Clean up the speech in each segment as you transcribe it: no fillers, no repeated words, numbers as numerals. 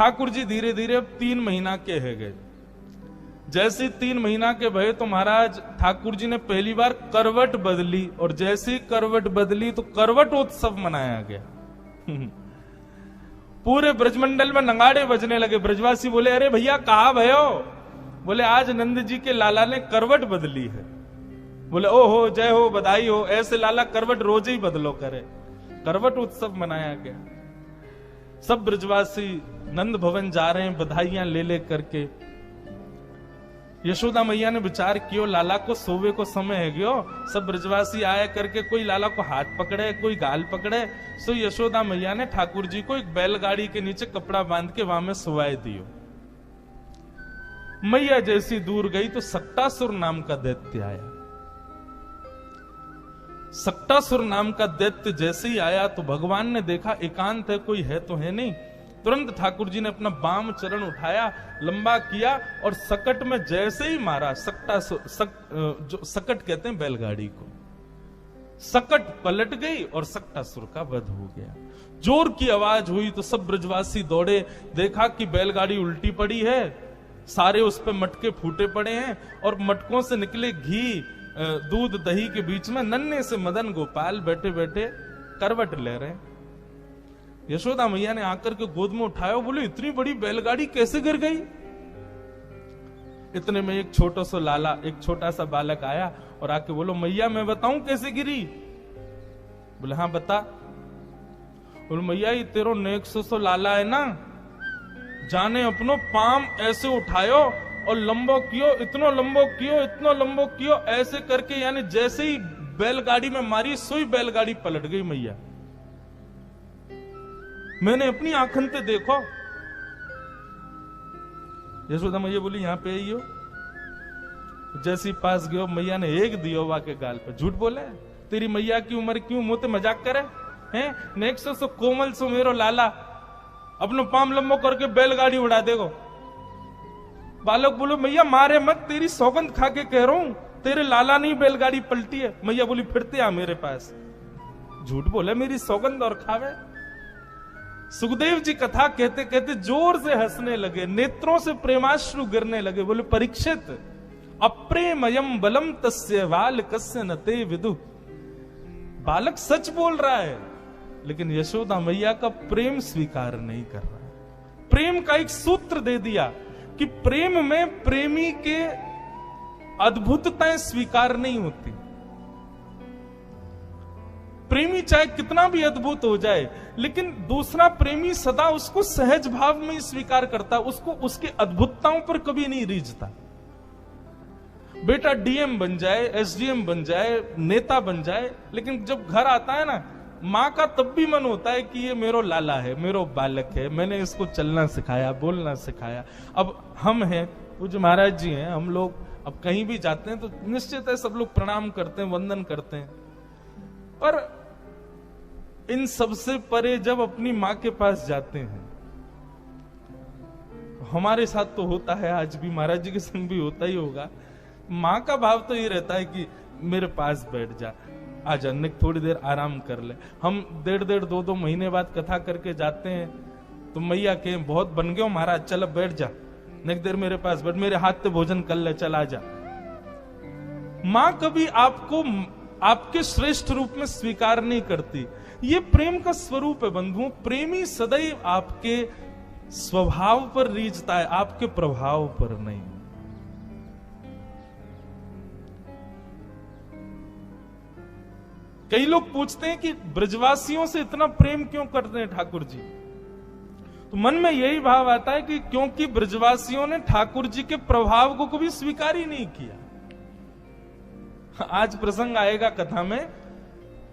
ठाकुर जी धीरे धीरे अब 3 महीना के है गए। जैसे 3 महीना के भये तो महाराज ठाकुर जी ने पहली बार करवट बदली, और जैसे ही करवट बदली तो करवट उत्सव मनाया गया। पूरे ब्रजमंडल में नगाड़े बजने लगे। ब्रजवासी बोले, अरे भैया कहाँ भयो? बोले, आज नंद जी के लाला ने करवट बदली है। बोले, ओ हो, जय हो, बधाई हो। ऐसे लाला करवट रोज ही बदलो करे। करवट उत्सव मनाया गया। सब ब्रजवासी नंद भवन जा रहे हैं बधाइयां ले ले करके। यशोदा मैया ने विचार कियो, लाला को सोवे को समय है गयो। सब ब्रजवासी आया करके, कोई लाला को हाथ पकड़े, कोई गाल पकड़े। सो यशोदा मैया ने ठाकुर जी को एक बैलगाड़ी के नीचे कपड़ा बांध के वहां में सुवाए दियो। मैया जैसी दूर गई तो सक्टासुर नाम का दैत्य आया। सक्टासुर नाम का दैत्य जैसे ही आया तो भगवान ने देखा एकांत है, कोई है तो है नहीं। तुरंत ठाकुर जी ने अपना बाम चरण उठाया, लंबा किया और सकट में जैसे ही मारा, जो सकट कहते हैं बैलगाड़ी को, सकट पलट गई और सक्टासुर का वध हो गया। जोर की आवाज हुई तो सब ब्रजवासी दौड़े, देखा कि बैलगाड़ी उल्टी पड़ी है, सारे उस पे मटके फूटे पड़े हैं और मटकों से निकले घी दूध दही के बीच में नन्हे से मदन गोपाल बैठे बैठे करवट ले रहे हैं। यशोदा मैया ने आकर के गोद में उठाया, बोले, इतनी बड़ी बैलगाड़ी कैसे गिर गई? इतने में एक छोटा सा लाला, एक छोटा सा बालक आया और आके बोलो, मैया मैं बताऊं कैसे गिरी? बोले, हाँ बता। बोले, मैया ये तेरो नेक्सो सो लाला है ना, जाने अपनो पाम ऐसे उठायो और लंबो कियो, इतनो लंबो कियो, इतनो लंबो कियो, ऐसे करके, यानी जैसे ही बैलगाड़ी में मारी सोई बैलगाड़ी पलट गई। मैया मैंने अपनी आंखन से देखो। यशोदा मैया बोली, यहां पे आइयो। जैसी पास गयो, मैया ने एक दियो वा के गाल पे। झूठ बोले, तेरी मैया की उम्र क्यों मुंह मजाक करे हैं? नेक्सो सो कोमल सो मेरो लाला, अपनो पाम लंबो करके बैलगाड़ी उड़ा देगो। बालक बोलो, मैया मारे मत, तेरी सौगंध खा के कह रहा हूं, तेरे लाला नहीं बैलगाड़ी पलटी है। मैया बोली, फिरते आ मेरे पास। झूठ बोले, मेरी सौगंध और खावे। सुखदेव जी कथा कहते कहते जोर से हंसने लगे, नेत्रों से प्रेमाश्रु गिरने लगे। बोले, परीक्षित, अप्रेमयम बलम तस्य वाल कस्य न ते विदु। बालक सच बोल रहा है, लेकिन यशोदा मैया का प्रेम स्वीकार नहीं कर रहा है। प्रेम का एक सूत्र दे दिया कि प्रेम में प्रेमी के अद्भुतताएं स्वीकार नहीं होती। प्रेमी चाहे कितना भी अद्भुत हो जाए, लेकिन दूसरा प्रेमी सदा उसको सहज भाव में ही स्वीकार करता, उसको उसके अद्भुतताओं पर कभी नहीं रीझता। बेटा डीएम बन जाए, एसडीएम बन जाए, नेता बन जाए, लेकिन जब घर आता है ना, माँ का तब भी मन होता है कि ये मेरो लाला है, मेरो बालक है, मैंने इसको चलना सिखाया, बोलना सिखाया। अब हम हैं, पूज्य महाराज जी हैं, हम लोग अब कहीं भी जाते हैं तो निश्चित है सब लोग प्रणाम करते हैं, वंदन करते हैं, पर इन सबसे परे जब अपनी माँ के पास जाते हैं, हमारे साथ तो होता है, आज भी महाराज जी के संग भी होता ही होगा, माँ का भाव तो ये रहता है कि मेरे पास बैठ जा, आजा, थोड़ी देर आराम कर ले। हम 1.5 2 महीने बाद कथा करके जाते हैं तो मैया के बहुत बन गए हो महाराज, चल अब बैठ जा, नेक देर मेरे पास बैठ, मेरे हाथ से भोजन कर ले, चल आजा। माँ कभी आपको आपके श्रेष्ठ रूप में स्वीकार नहीं करती। ये प्रेम का स्वरूप है बंधुओं। प्रेमी सदैव आपके स्वभाव पर रीझता है, आपके प्रभाव पर नहीं। कई लोग पूछते हैं कि ब्रजवासियों से इतना प्रेम क्यों करते हैं ठाकुर जी, तो मन में यही भाव आता है कि क्योंकि ब्रजवासियों ने ठाकुर जी के प्रभाव को कभी स्वीकार ही नहीं किया। आज प्रसंग आएगा कथा में,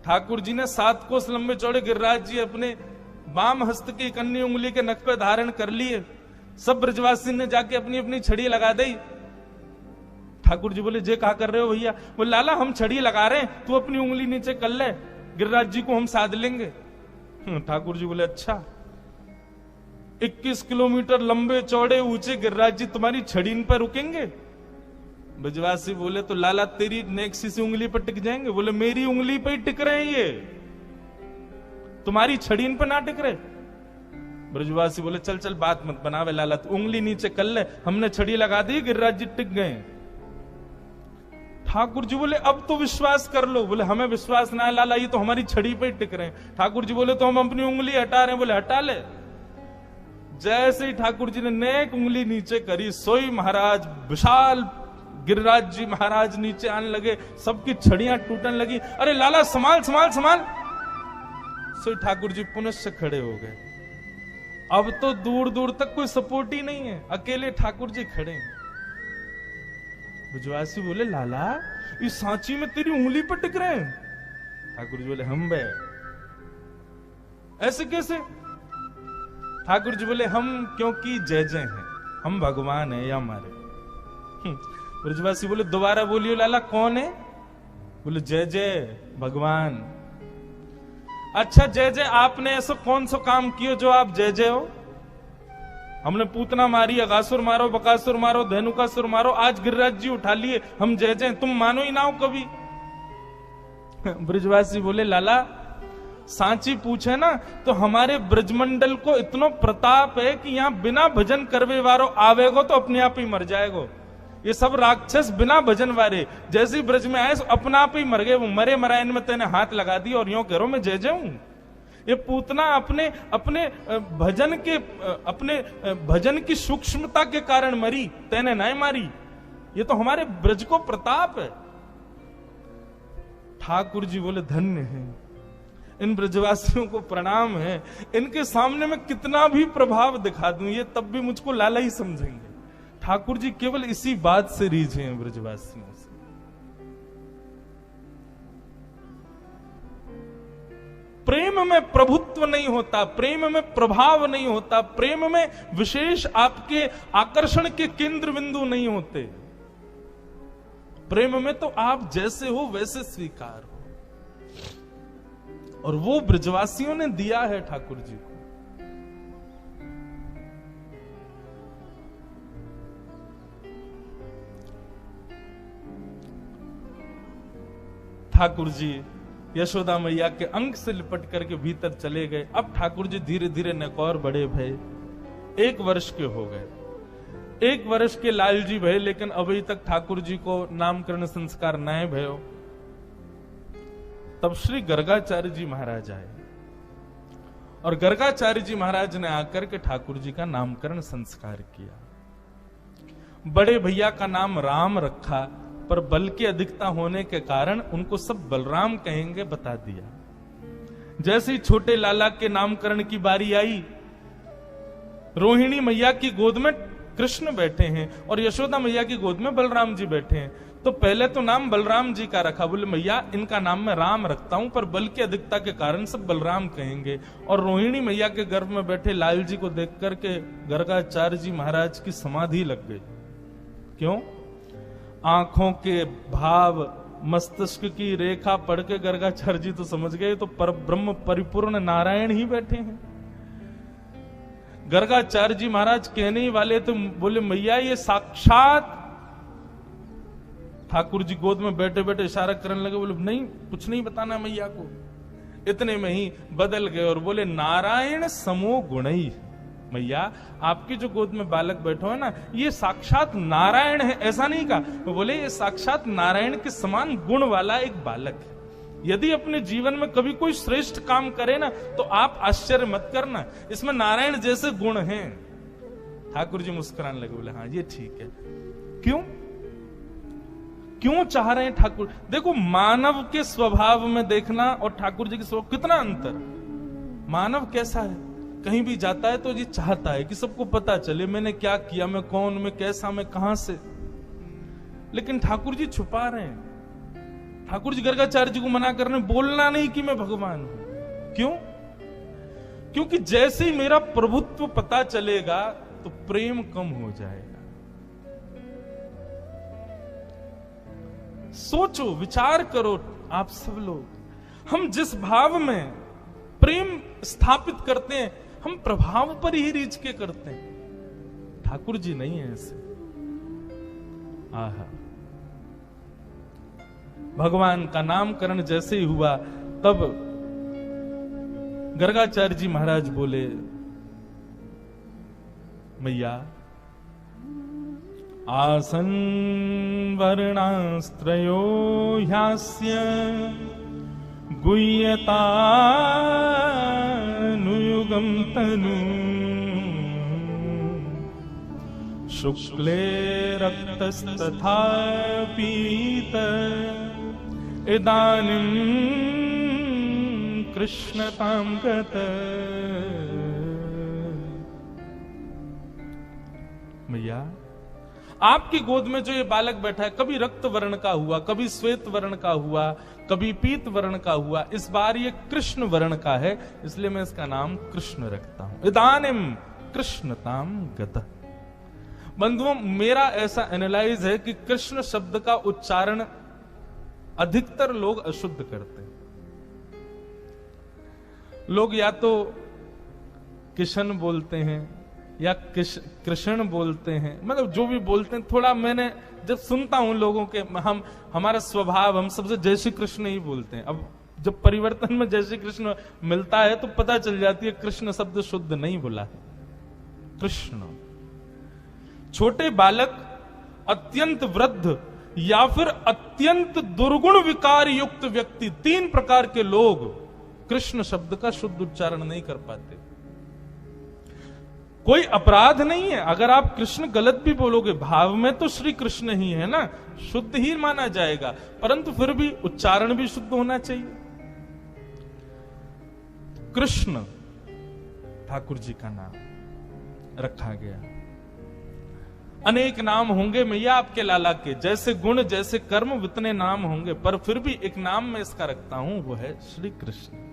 ठाकुर जी ने 7 कोस लंबे चौड़े गिरिराज जी अपने वाम हस्त की कन्नी उंगली के नख पे धारण कर लिए। सब ब्रजवासी ने जाके अपनी अपनी छड़ी लगा दी। ठाकुर जी बोले, जे कहा कर रहे हो भैया? बोले, लाला हम छड़ी लगा रहे हैं, तू अपनी उंगली नीचे कर ले, गिरिराज जी को हम साध लेंगे। ठाकुर जी बोले, अच्छा 21 किलोमीटर लंबे चौड़े ऊंचे गिरिराज जी तुम्हारी छड़ी पर रुकेंगे? ब्रजवासी बोले, तो लाला तेरी नेक्सी से उंगली पर टिक जाएंगे? बोले, मेरी उंगली पे ही टिक रहे हैं ये, तुम्हारी छड़ी पर ना टिक रहे। ब्रजवासी बोले चल चल बात मत बनावे लाला, तू उंगली नीचे कर ले, हमने छड़ी लगा दी, गिरिराज जी टिक गए। ठाकुर जी बोले अब तो विश्वास कर लो। बोले हमें विश्वास ना है लाला, ये तो हमारी छड़ी पे ही टिक रहे हैं। ठाकुर जी बोले तो हम अपनी उंगली हटा रहे हैं। बोले हटा ले। जैसे ही ठाकुर जी ने नेक उंगली नीचे करी, सोई महाराज विशाल गिरिराज जी महाराज नीचे आने लगे, सबकी छड़ियां टूटने लगी। अरे लाला संभाल संभाल संभाल। सोई ठाकुर जी पुनः से खड़े हो गए। अब तो दूर दूर तक कोई सपोर्ट ही नहीं है, अकेले ठाकुर जी खड़े हैं। ब्रजवासी बोले लाला इस सांची में तेरी उंगली पर टिक रहे हैं। ठाकुर जी बोले हम बे ऐसे कैसे? ठाकुर जी बोले हम क्योंकि जय जय हैं, हम भगवान है या हमारे। ब्रजवासी बोले दोबारा बोलियो लाला कौन है? बोले जय जय भगवान। अच्छा जय जय, आपने ऐसा कौन सा काम किया जो आप जय जय हो? हमने पूतना मारी, अगासुर मारो, बकासुर मारो, धेनुकासुर मारो, आज गिरिराज जी उठा लिए, हम जय जय, तुम मानो ही ना हो कभी। ब्रजवासी बोले लाला सांची पूछे ना तो हमारे ब्रजमंडल को इतना प्रताप है कि यहाँ बिना भजन करवे वारो आवेगो तो अपने आप ही मर जाएगो। ये सब राक्षस बिना भजन वारे जैसे ब्रज में आए अपना आप ही मर गए। वो मरे मरायन में तेने हाथ लगा दिया और यूं करो मैं जय जाऊं। ये पूतना अपने अपने भजन की सूक्ष्मता के कारण मरी, तेने नहीं मारी। ये तो हमारे ब्रज को प्रताप है। ठाकुर जी बोले धन्य है, इन ब्रजवासियों को प्रणाम है, इनके सामने मैं कितना भी प्रभाव दिखा दूं ये तब भी मुझको लाला ही समझेंगे। ठाकुर जी केवल इसी बात से रीझे हैं ब्रजवासियों से। प्रेम में प्रभुत्व नहीं होता, प्रेम में प्रभाव नहीं होता, प्रेम में विशेष आपके आकर्षण के केंद्र बिंदु नहीं होते। प्रेम में तो आप जैसे हो वैसे स्वीकार हो, और वो ब्रजवासियों ने दिया है ठाकुर जी को। ठाकुर जी यशोदा मैया के अंक से लिपट करके भीतर चले गए। अब ठाकुर जी धीरे धीरे नकौर बड़े भय, 1 वर्ष के हो गए। 1 वर्ष के लाल जी भय, लेकिन अभी तक ठाकुर जी को नामकरण संस्कार नए भयो। तब श्री गर्गाचार्य जी महाराज आए और गर्गाचार्य जी महाराज ने आकर के ठाकुर जी का नामकरण संस्कार किया। बड़े भैया का नाम राम रखा, पर बल की अधिकता होने के कारण उनको सब बलराम कहेंगे बता दिया। जैसे ही छोटे लाला के नामकरण की बारी आई, रोहिणी मैया की गोद में कृष्ण बैठे हैं और यशोदा मैया की गोद में बलराम जी बैठे हैं। तो पहले तो नाम बलराम जी का रखा। बोले मैया इनका नाम मैं राम रखता हूं, पर बल की अधिकता के कारण सब बलराम कहेंगे। और रोहिणी मैया के गर्भ में बैठे लाल जी को देख करके गर्गाचार्य जी महाराज की समाधि लग गई। क्यों? आंखों के भाव, मस्तिष्क की रेखा पढ़ के गर्गाचार्य जी तो समझ गए तो पर ब्रह्म परिपूर्ण नारायण ही बैठे हैं। गर्गाचार्य जी महाराज कहने ही वाले तो बोले मैया ये साक्षात, ठाकुर जी गोद में बैठे बैठे इशारा करने लगे। बोले नहीं कुछ नहीं बताना मैया को। इतने में ही बदल गए और बोले नारायण समो गुणई। मैया आपकी जो गोद में बालक बैठो है ना, ये साक्षात नारायण है। ऐसा नहीं कहा, वो बोले ये साक्षात नारायण के समान गुण वाला एक बालक है। यदि अपने जीवन में कभी कोई श्रेष्ठ काम करे ना तो आप आश्चर्य मत करना, इसमें नारायण जैसे गुण हैं। ठाकुर जी मुस्कुराने लगे, बोले हाँ ये ठीक है। क्यों क्यों चाह रहे हैं ठाकुर? देखो मानव के स्वभाव में देखना और ठाकुर जी के स्वभाव कितना अंतर। मानव कैसा है, कहीं भी जाता है तो ये चाहता है कि सबको पता चले मैंने क्या किया, मैं कौन, मैं कैसा, मैं कहां से। लेकिन ठाकुर जी छुपा रहे हैं। ठाकुर जी गर्गाचार्य जी को मना कर रहे हैं, बोलना नहीं कि मैं भगवान हूं। क्यों? क्योंकि जैसे ही मेरा प्रभुत्व पता चलेगा तो प्रेम कम हो जाएगा। सोचो, विचार करो आप सब लोग, हम जिस भाव में प्रेम स्थापित करते हैं हम प्रभाव पर ही रीझ के करते हैं। ठाकुर जी नहीं है ऐसे। आहा, भगवान का नामकरण जैसे ही हुआ तब गर्गाचार्य जी महाराज बोले मैया आसन वर्णास्त्रयो ह्यास्य गुह्यतानुयुगं तनु शुक्ले रक्तस्तथा पीत इदानीं कृष्णतां गत। मैया आपकी गोद में जो ये बालक बैठा है, कभी रक्त वर्ण का हुआ, कभी श्वेत वर्ण का हुआ, कभी पीत वर्ण का हुआ, इस बार ये कृष्ण वर्ण का है, इसलिए मैं इसका नाम कृष्ण रखता हूं। इदानीम कृष्णताम गतः। बंधुओं, मेरा ऐसा एनालाइज है कि कृष्ण शब्द का उच्चारण अधिकतर लोग अशुद्ध करते हैं। लोग या तो किशन बोलते हैं या कृष्ण बोलते हैं, मतलब जो भी बोलते हैं। थोड़ा मैंने जब सुनता हूं लोगों के, हमारा स्वभाव, हम सबसे जय श्री कृष्ण ही बोलते हैं। अब जब परिवर्तन में जय श्री कृष्ण मिलता है तो पता चल जाती है कृष्ण शब्द शुद्ध नहीं बोला है। कृष्ण, छोटे बालक, अत्यंत वृद्ध या फिर अत्यंत दुर्गुण विकार युक्त व्यक्ति, 3 प्रकार के लोग कृष्ण शब्द का शुद्ध उच्चारण नहीं कर पाते। कोई अपराध नहीं है अगर आप कृष्ण गलत भी बोलोगे, भाव में तो श्री कृष्ण ही है ना, शुद्ध ही माना जाएगा, परंतु फिर भी उच्चारण भी शुद्ध होना चाहिए। कृष्ण ठाकुर जी का नाम रखा गया। अनेक नाम होंगे मैया आपके लाला के, जैसे गुण जैसे कर्म उतने नाम होंगे, पर फिर भी एक नाम मैं इसका रखता हूं, वो है श्री कृष्ण।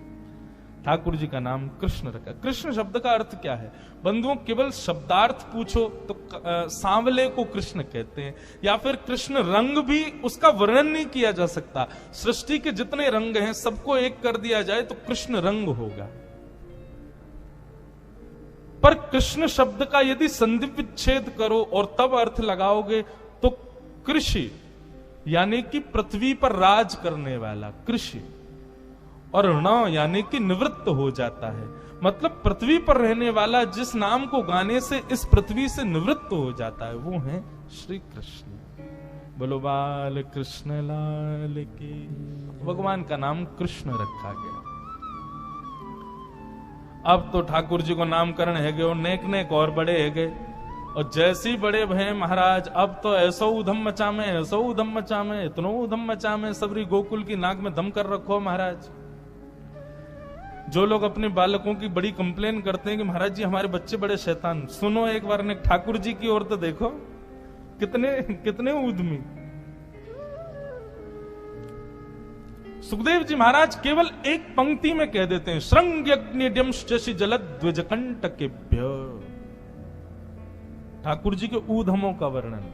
ठाकुर जी का नाम कृष्ण रखा। कृष्ण शब्द का अर्थ क्या है बंधुओं? केवल शब्दार्थ पूछो तो सांवले को कृष्ण कहते हैं, या फिर कृष्ण रंग भी उसका वर्णन नहीं किया जा सकता। सृष्टि के जितने रंग हैं सबको एक कर दिया जाए तो कृष्ण रंग होगा। पर कृष्ण शब्द का यदि संधि विच्छेद करो और तब अर्थ लगाओगे तो कृषि, यानी कि पृथ्वी पर राज करने वाला कृषि, और न यानी कि निवृत्त हो जाता है। मतलब पृथ्वी पर रहने वाला जिस नाम को गाने से इस पृथ्वी से निवृत्त हो जाता है, वो है श्री कृष्ण। बोलो बाल कृष्ण लाल की। भगवान का नाम कृष्ण रखा गया। अब तो ठाकुर जी को नामकरण है गए और नेक और बड़े है गए, और जैसे ही बड़े भय महाराज, अब तो ऐसो उधम मचा में, ऐसो उधम मचा में, इतनो उधम मचा में, सबरी गोकुल की नाक में दम कर रखो महाराज। जो लोग अपने बालकों की बड़ी कंप्लेन करते हैं कि महाराज जी हमारे बच्चे बड़े शैतान, सुनो एक बार ने ठाकुर जी की ओर तो देखो, कितने उद्यमी। सुखदेव जी महाराज केवल एक पंक्ति में कह देते हैं, श्रृंग्यग्निड्यम शशि जलद्विजकंटकेभ्य। ठाकुर जी के ऊधमों का वर्णन,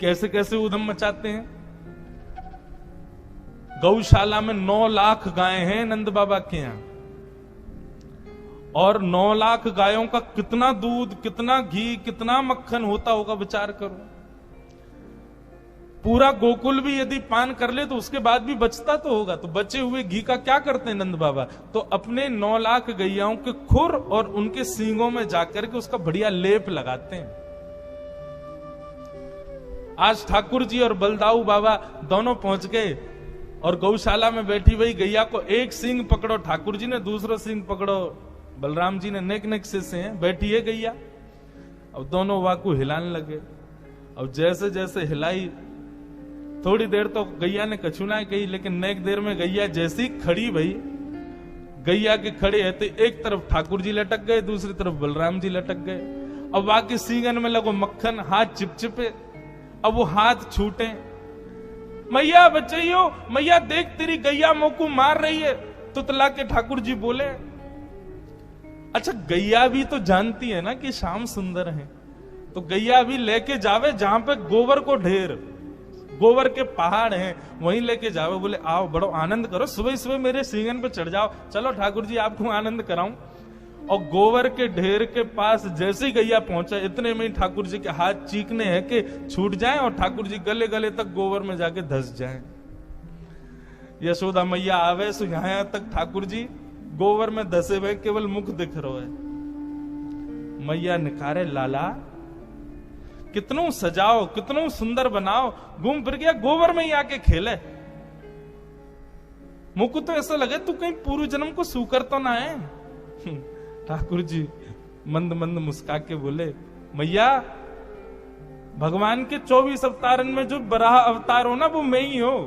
कैसे कैसे ऊधम मचाते हैं। गौशाला में 9 लाख गायें हैं नंद बाबा के यहां, और 9 लाख गायों का कितना दूध, कितना घी, कितना मक्खन होता होगा, विचार करो। पूरा गोकुल भी यदि पान कर ले तो उसके बाद भी बचता तो होगा, तो बचे हुए घी का क्या करते हैं नंद बाबा? तो अपने 9 लाख गैयाओं के खुर और उनके सींगों में जाकर के उसका बढ़िया लेप लगाते हैं। आज ठाकुर जी और बलदाऊ बाबा दोनों पहुंच गए और गौशाला में बैठी हुई गैया को एक सींग पकड़ो ठाकुर जी ने, दूसरा सींग पकड़ो बलराम जी ने, नेक से हैं, बैठी है गैया। अब दोनों वाकू हिलाने लगे। अब जैसे जैसे हिलाई, थोड़ी देर तो गैया ने कछुना कही, लेकिन नेक देर में गैया जैसी खड़ी भई, गैया के खड़े है तो एक तरफ ठाकुर जी लटक गए, दूसरी तरफ बलराम जी लटक गए। अब वाकई सींगन में लगो मक्खन, हाथ चिपचिपे। अब वो हाथ छूटे, मैया बचाइयो, मैया देख तेरी गैया मोकू मार रही है। तो तला के ठाकुर जी बोले, अच्छा गैया भी तो जानती है ना कि श्याम सुंदर है, तो गैया भी लेके जावे जहां पे गोबर को ढेर, गोबर के पहाड़ हैं, वहीं लेके जावे। बोले आओ बड़ो आनंद करो, सुबह सुबह मेरे सींगन पे चढ़ जाओ, चलो ठाकुर जी आपको आनंद कराऊं। और गोबर के ढेर के पास जैसे ही गैया पहुंचा, इतने में ठाकुर जी के हाथ चीखने हैं कि छूट जाएं और ठाकुर जी गले गले तक गोबर में जाके धस जाएं। यशोदा मैया आवे सो यहां तक ठाकुर जी गोबर में धसे हुए केवल मुख दिख रहा है। मैया निकारे लाला कितनों सजाओ, कितनों सुंदर बनाओ, घूम फिर गया गोबर में ही आके खेले। मुझको तो ऐसा लगे तू कहीं पूर्व जन्म को सूकर तो ना है। ठाकुर जी मंद मंद मुस्का के बोले, मैया भगवान के 24 अवतारन में जो बराह अवतार हो ना वो मैं ही हो।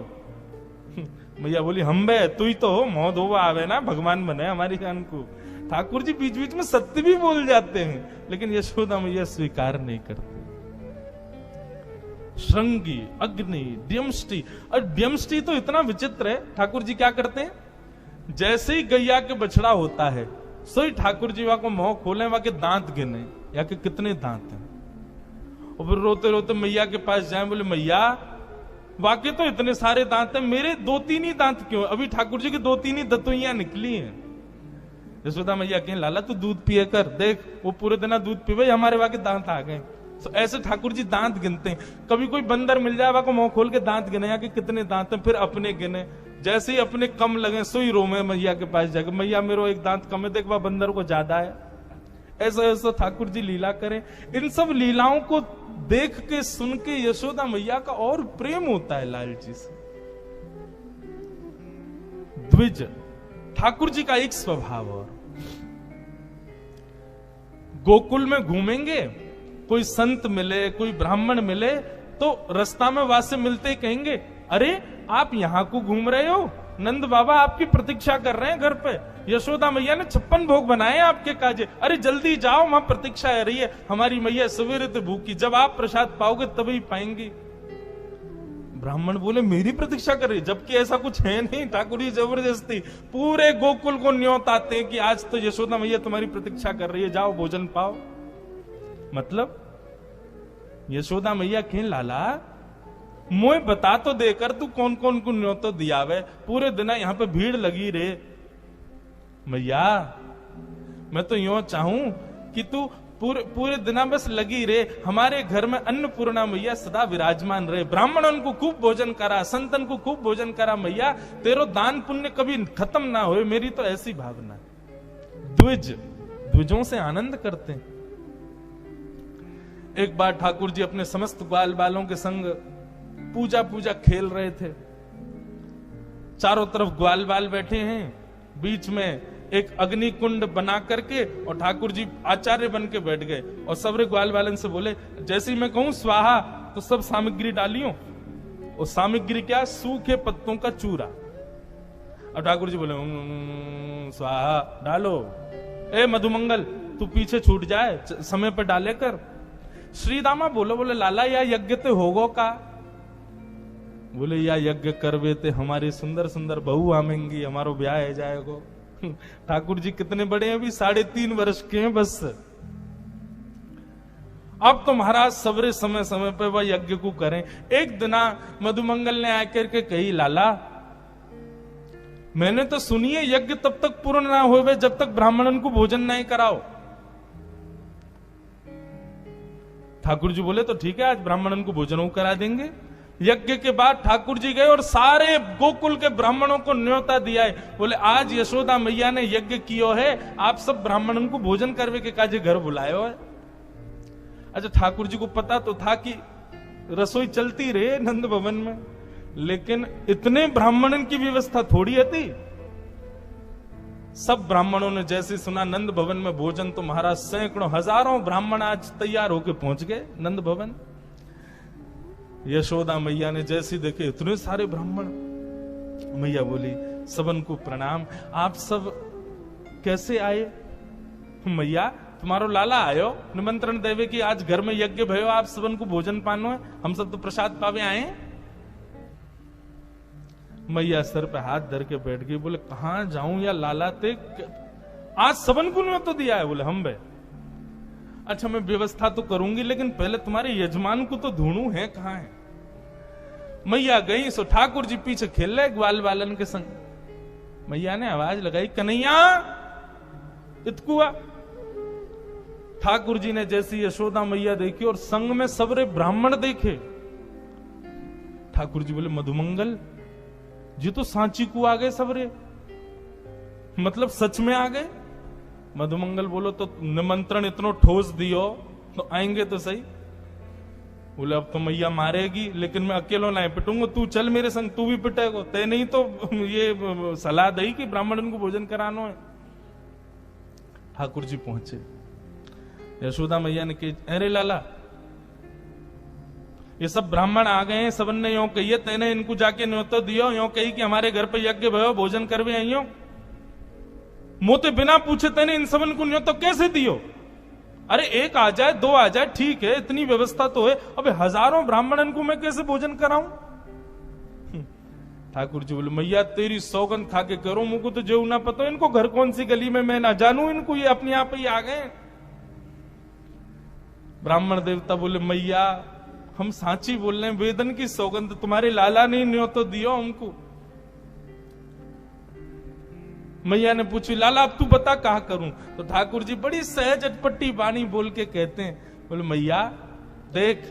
मैया बोली, हम बे तू ही तो हो, मौत होवा आवे ना भगवान बने हमारी जान को। ठाकुर जी बीच बीच में सत्य भी बोल जाते हैं, लेकिन यशोदा मैया स्वीकार नहीं करते। श्रृंगी, अग्नि, द्यमष्टि, और द्यमष्टि तो इतना विचित्र है। ठाकुर जी क्या करते हैं, जैसे ही गैया के बछड़ा होता है सोई ठाकुर जी वहां को मुंह खोले, वहां के दांत गिने या के कितने दांत हैं, और फिर रोते रोते मैया के पास जाए, बोले मैया वाकई तो इतने सारे दांत हैं, मेरे 2-3 ही दांत क्यों? अभी ठाकुर जी की 2-3 ही दतुइयां निकली हैं। यशोदा मैया कहें, लाला तू दूध पिए कर, देख वो पूरे दिन दूध पीवे, हमारे वहां के दांत आ गए। तो ऐसे ठाकुर जी दांत गिनते हैं। कभी कोई बंदर मिल जाए, वहां को मुंह खोल के दांत गिने कि कितने दांत हैं, फिर अपने गिने। जैसे ही अपने कम लगे सोई रोमे मैया के पास जाकर, मैया मेरा एक दांत कम है, देख वह बंदर को ज्यादा है। ऐसा ऐसा ठाकुर जी लीला करें। इन सब लीलाओं को देख के सुन के यशोदा मैया का और प्रेम होता है लाल जी से। द्विज ठाकुर जी का एक स्वभाव, और गोकुल में घूमेंगे, कोई संत मिले, कोई ब्राह्मण मिले, तो रास्ता में वासे मिलते ही कहेंगे, अरे आप यहां को घूम रहे हो, नंद बाबा आपकी प्रतीक्षा कर रहे हैं घर पे, यशोदा मैया ने 56 भोग बनाए हैं आपके काजे, अरे जल्दी जाओ वहां प्रतीक्षा है रही है, हमारी मैया सवेरे तो भूखी, जब आप प्रसाद पाओगे तभी पाएंगी। ब्राह्मण बोले, मेरी प्रतीक्षा कर रही, जबकि ऐसा कुछ है नहीं। ठाकुर जी जबरदस्ती पूरे गोकुल को न्योत आते हैं कि आज तो यशोदा मैया तुम्हारी प्रतीक्षा कर रही है, जाओ भोजन पाओ। मतलब यशोदा मैया कहें, लाला मोए बता तो देकर तू कौन कौन को न्योतो दियावे, पूरे दिन यहाँ पे भीड़ लगी रे। मैया मैं तो यूं चाहूं कि तू पूरे दिन बस लगी रे, हमारे घर में अन्नपूर्णा मैया सदा विराजमान रहे, ब्राह्मणों को खूब भोजन करा, संतन को खूब भोजन करा, मैया तेरो दान पुण्य कभी खत्म ना हो, मेरी तो ऐसी भावना है। द्विजों से आनंद करते हैं। एक बार ठाकुर जी अपने समस्त ग्वाल बालों के संग पूजा खेल रहे थे। चारों तरफ ग्वाल बाल बैठे हैं, बीच में एक अग्नि कुंड बना करके, और ठाकुर जी आचार्य बन के बैठ गए, और सबरे ग्वाल बालन से बोले, जैसे ही मैं कहूं स्वाहा तो सब सामग्री डालियो। और सामग्री क्या? सूखे पत्तों का चूरा। अब ठाकुर जी बोले, स्वाहा डालो। ए मधुमंगल तू पीछे छूट जाए, समय पर डाले कर। श्रीदामा बोले लाला या यज्ञ ते होगो का? बोले, या यज्ञ करवे ते हमारी सुंदर सुंदर बहू आमेंगी, हमारो ब्याह है जाएगो। ठाकुर जी कितने बड़े हैं, अभी 3.5 वर्ष के हैं बस। अब तो महाराज सवरे समय समय पे वह यज्ञ को करें। एक दिना मधुमंगल ने आकर के कही, लाला मैंने तो सुनी है यज्ञ तब तक पूर्ण ना होवे जब तक ब्राह्मणन को भोजन नहीं कराओ। ठाकुर जी बोले, तो ठीक है आज ब्राह्मणन को भोजन करा देंगे। यज्ञ के बाद ठाकुर जी गए और सारे गोकुल के ब्राह्मणों को न्योता दिया है। बोले, आज यशोदा मैया ने यज्ञ कियो है, आप सब ब्राह्मणों को भोजन करवे के काजे घर बुलायो है। अच्छा, ठाकुर जी को पता तो था कि रसोई चलती रहे नंद भवन में, लेकिन इतने ब्राह्मणन की व्यवस्था थोड़ी थी। सब ब्राह्मणों ने जैसे सुना नंद भवन में भोजन, तो महाराज सैकड़ों हजारों ब्राह्मण आज तैयार होकर पहुंच गए नंद भवन। यशोदा मैया ने जैसे देखे इतने सारे ब्राह्मण, मैया बोली, सबन को प्रणाम, आप सब कैसे आए? मैया तुम्हारो लाला आयो निमंत्रण देवे कि आज घर में यज्ञ भयो, आप सबन को भोजन पानो है, हम सब तो प्रसाद पावे आए। मैया सर पे हाथ धर के बैठ गई। बोले, कहां जाऊं या लाला ते, आज सबन को नहीं तो दिया है। बोले, हम बे अच्छा मैं व्यवस्था तो करूंगी, लेकिन पहले तुम्हारे यजमान को तो ढूंढूं है कहां है। मैया गई, सो ठाकुर जी पीछे खेल रहे ग्वाल बालन के संग। मैया ने आवाज लगाई, कन्हैया इतकुआ। ठाकुर जी ने जैसी यशोदा मैया देखी और संग में सबरे ब्राह्मण देखे, ठाकुर जी बोले, मधुमंगल जी तो सांची को आ गए सबरे, मतलब सच में आ गए। मधुमंगल बोलो तो निमंत्रण इतनो ठोस दियो तो आएंगे तो सही। बोले अब तो मैया मारेगी, लेकिन मैं अकेलो ना पिटूंगा, तू चल मेरे संग, तू भी पिटेगो, ते नहीं तो ये सलाह दई कि ब्राह्मण को भोजन करानो है। ठाकुर जी पहुंचे, यशोदा मैया ने कही अरे लाला ये सब ब्राह्मण आ गए हैं, सबन ने यो कही, तेने इनको जाके न्योतो दियो, यो कही कि हमारे घर पे यज्ञ भयो, भोजन करवे आइयो, मोते बिना पूछे तेने इन सबन को न्योतो कैसे दियो? अरे एक आ जाए, दो आ जाए, ठीक है, इतनी व्यवस्था तो है, अबे हजारों ब्राह्मणन को मैं कैसे भोजन कराऊं? ठाकुर जी बोले मैया तेरी सौगंध खा के करो, मुझको तो जो ना पता इनको घर कौन सी गली में मैं ना जानू, इनको ये अपने आप ही आ गए। ब्राह्मण देवता बोले मैया हम सांची बोल रहे हैं, वेदन की सौगंध, तुम्हारे लाला ने न्योतो दियो हमको। मैया ने पूछी लाला अब तू बता कहा करूं? तो ठाकुर जी बड़ी सहज अटपट्टी वाणी बोल के कहते हैं, बोले मैया देख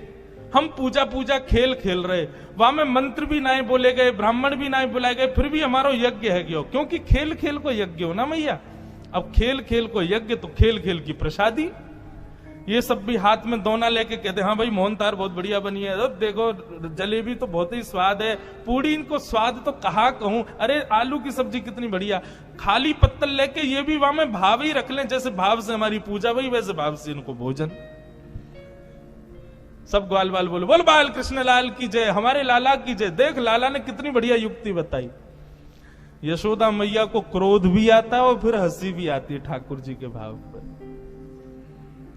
हम पूजा पूजा खेल खेल रहे, वहां में मंत्र भी नहीं बोले गए, ब्राह्मण भी नहीं बुलाए गए, फिर भी हमारा यज्ञ है गयो, क्योंकि खेल खेल को यज्ञ हो ना मैया। अब खेल खेल को यज्ञ तो खेल खेल की प्रसादी। ये सब भी हाथ में दोना लेके कहते हाँ भाई मोहन तार बहुत बढ़िया बनी है, अब देखो जलेबी तो बहुत ही स्वाद है, पूड़ी इनको स्वाद तो कहा कहूं, अरे आलू की सब्जी कितनी बढ़िया, खाली पत्तल लेके ये भी वहां में भाव ही रख लें, जैसे भाव से हमारी पूजा वही वैसे भाव से इनको भोजन। सब ग्वाल बाल बोलो बोल बाल कृष्ण लाल की जय, हमारे लाला की जय। देख लाला ने कितनी बढ़िया युक्ति बताई। यशोदा मैया को क्रोध भी आता है और फिर हंसी भी आती है ठाकुर जी के भाव पर।